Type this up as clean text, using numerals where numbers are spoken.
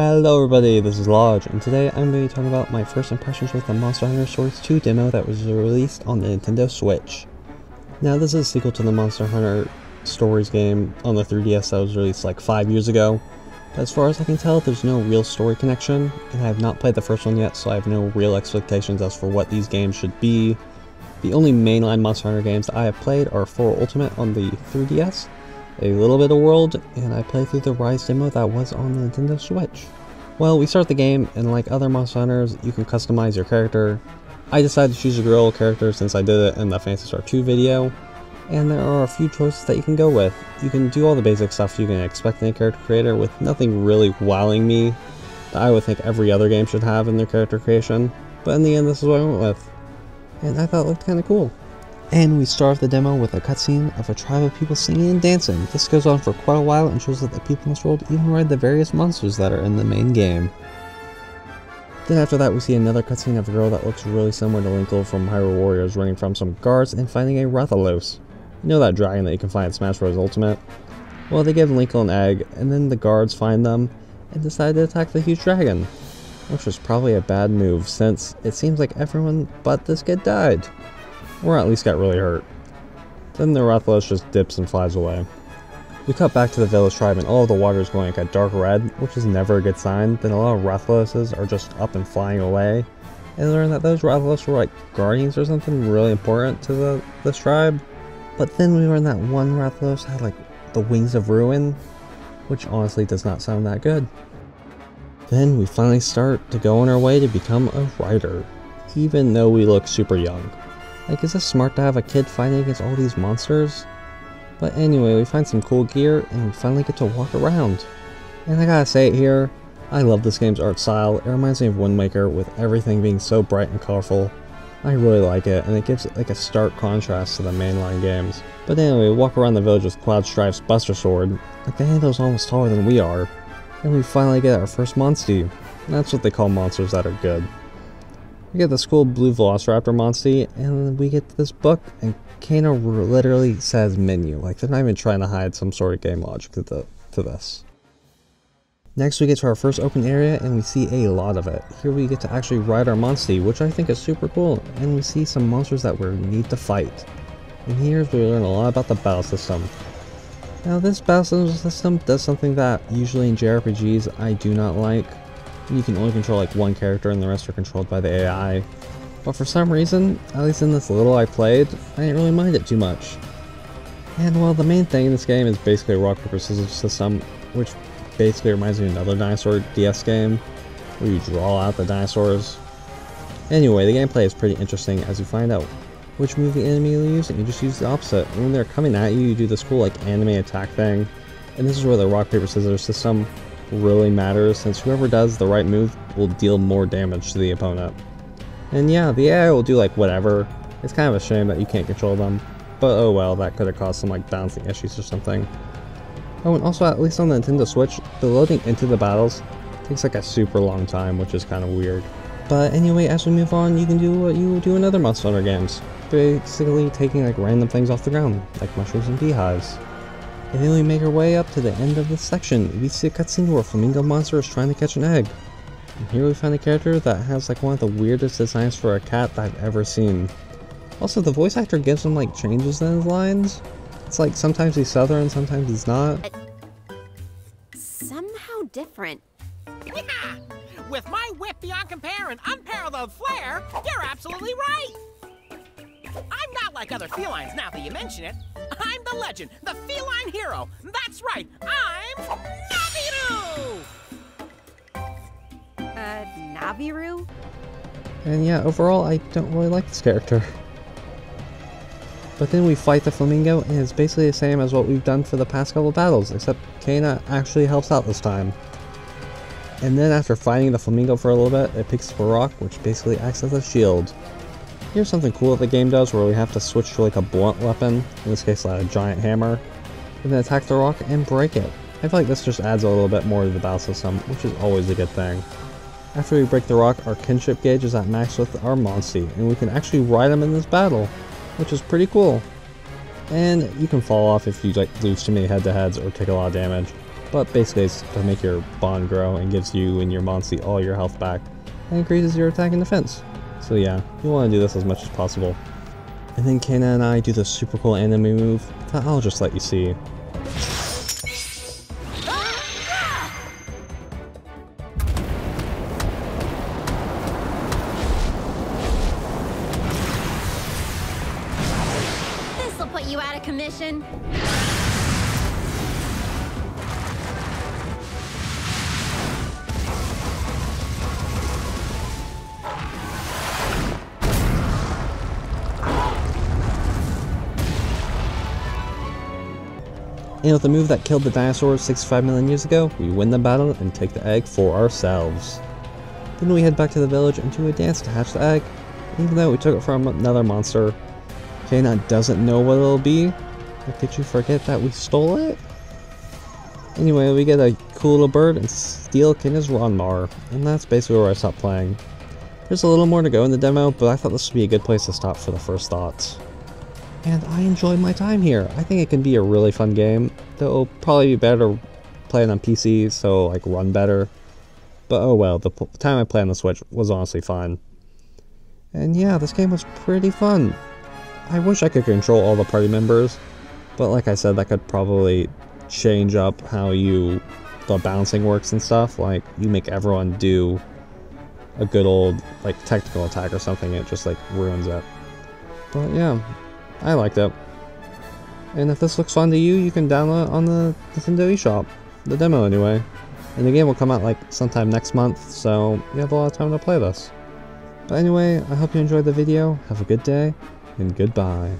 Hello everybody, this is Lodge, and today I'm going to be talking about my first impressions with the Monster Hunter Stories 2 demo that was released on the Nintendo Switch. Now this is a sequel to the Monster Hunter Stories game on the 3DS that was released like 5 years ago, but as far as I can tell there's no real story connection, and I have not played the first one yet, so I have no real expectations as for what these games should be. The only mainline Monster Hunter games that I have played are 4 Ultimate on the 3DS, a little bit of World, and I played through the Rise demo that was on the Nintendo Switch. Well, we start the game, and like other Monster Hunters, you can customize your character. I decided to choose a girl character since I did it in the Phantasy Star 2 video, and there are a few choices that you can go with. You can do all the basic stuff you can expect in a character creator with nothing really wowing me that I would think every other game should have in their character creation, but in the end this is what I went with, and I thought it looked kinda cool. And we start off the demo with a cutscene of a tribe of people singing and dancing. This goes on for quite a while and shows that the people in this world even ride the various monsters that are in the main game. Then after that we see another cutscene of a girl that looks really similar to Linkle from Hyrule Warriors running from some guards and finding a Rathalos. You know that dragon that you can find in Smash Bros. Ultimate? Well, they give Linkle an egg, and then the guards find them and decide to attack the huge dragon. Which was probably a bad move since it seems like everyone but this kid died. Or at least got really hurt. Then the Rathalos just dips and flies away. We cut back to the village tribe and all of the water is going like a dark red, which is never a good sign. Then a lot of Rathaloses are just up and flying away. And I learned that those Rathalos were like guardians or something really important to this tribe. But then we learned that one Rathalos had like the wings of ruin, which honestly does not sound that good. Then we finally start to go on our way to become a rider, even though we look super young. Like, is this smart to have a kid fighting against all these monsters? But anyway, we find some cool gear, and we finally get to walk around. And I gotta say it here, I love this game's art style. It reminds me of Wind Waker with everything being so bright and colorful. I really like it, and it gives it like a stark contrast to the mainline games. But anyway, we walk around the village with Cloudstrife's Buster Sword. Like, the handle's almost taller than we are. And we finally get our first Monstie. And that's what they call monsters that are good. We get this cool blue Velociraptor Monstie, and we get this book, and Kano literally says menu. Like, they're not even trying to hide some sort of game logic to this. Next we get to our first open area, and we see a lot of it. Here we get to actually ride our Monstie, which I think is super cool, and we see some monsters that we need to fight. And here's where we learn a lot about the battle system. Now this battle system does something that usually in JRPGs I do not like. You can only control like one character and the rest are controlled by the AI. But for some reason, at least in this little I played, I didn't really mind it too much. And well, the main thing in this game is basically a rock, paper, scissors system, which basically reminds me of another dinosaur DS game, where you draw out the dinosaurs. Anyway, the gameplay is pretty interesting as you find out which move the enemy will use, and you just use the opposite. And when they're coming at you, you do this cool like anime attack thing. And this is where the rock, paper, scissors system really matters, since whoever does the right move will deal more damage to the opponent. And yeah, the AI will do like whatever. It's kind of a shame that you can't control them, but oh well, that could have caused some like balancing issues or something. Oh, and also at least on the Nintendo Switch, the loading into the battles takes like a super long time, which is kind of weird. But anyway, as we move on, you can do what you do in other Monster Hunter games, basically taking like random things off the ground, like mushrooms and beehives. And then we make our way up to the end of this section. We see a cutscene where a flamingo monster is trying to catch an egg. And here we find a character that has like one of the weirdest designs for a cat that I've ever seen. Also, the voice actor gives him like changes in his lines. It's like sometimes he's southern, sometimes he's not. Somehow different. With my whip beyond compare and unparalleled flair, you're absolutely right! I'm not like other felines now that you mention it. I'm the legend, the feline hero. That's right, I'm Naviru! Naviru? And yeah, overall, I don't really like this character. But then we fight the flamingo, and it's basically the same as what we've done for the past couple battles, except Kena actually helps out this time. And then after fighting the flamingo for a little bit, it picks up a rock, which basically acts as a shield. Here's something cool that the game does, where we have to switch to like a blunt weapon, in this case like a giant hammer, and then attack the rock and break it. I feel like this just adds a little bit more to the battle system, which is always a good thing. After we break the rock, our kinship gauge is at max with our Monstie, and we can actually ride him in this battle, which is pretty cool. And you can fall off if you like lose too many head-to-heads or take a lot of damage. But basically it's to make your bond grow and gives you and your Monstie all your health back and increases your attack and defense. So yeah, you want to do this as much as possible. And then Kena and I do the super cool anime move that I'll just let you see. This'll put you out of commission. And with the move that killed the dinosaurs 65 million years ago, we win the battle and take the egg for ourselves. Then we head back to the village and do a dance to hatch the egg. Even though we took it from another monster, Kena doesn't know what it'll be. But did you forget that we stole it? Anyway, we get a cool little bird and steal Kena's Ronmar, and that's basically where I stopped playing. There's a little more to go in the demo, but I thought this would be a good place to stop for the first thoughts. And I enjoyed my time here. I think it can be a really fun game, though it'll probably be better playing on PC, so like run better. But oh well, the time I played on the Switch was honestly fun. And yeah, this game was pretty fun. I wish I could control all the party members, but like I said, that could probably change up how the bouncing works and stuff. Like you make everyone do a good old like technical attack or something, it just like ruins it. But yeah, I liked it. And if this looks fun to you, you can download it on the Nintendo eShop. The demo anyway. And the game will come out like sometime next month, so you have a lot of time to play this. But anyway, I hope you enjoyed the video, have a good day, and goodbye.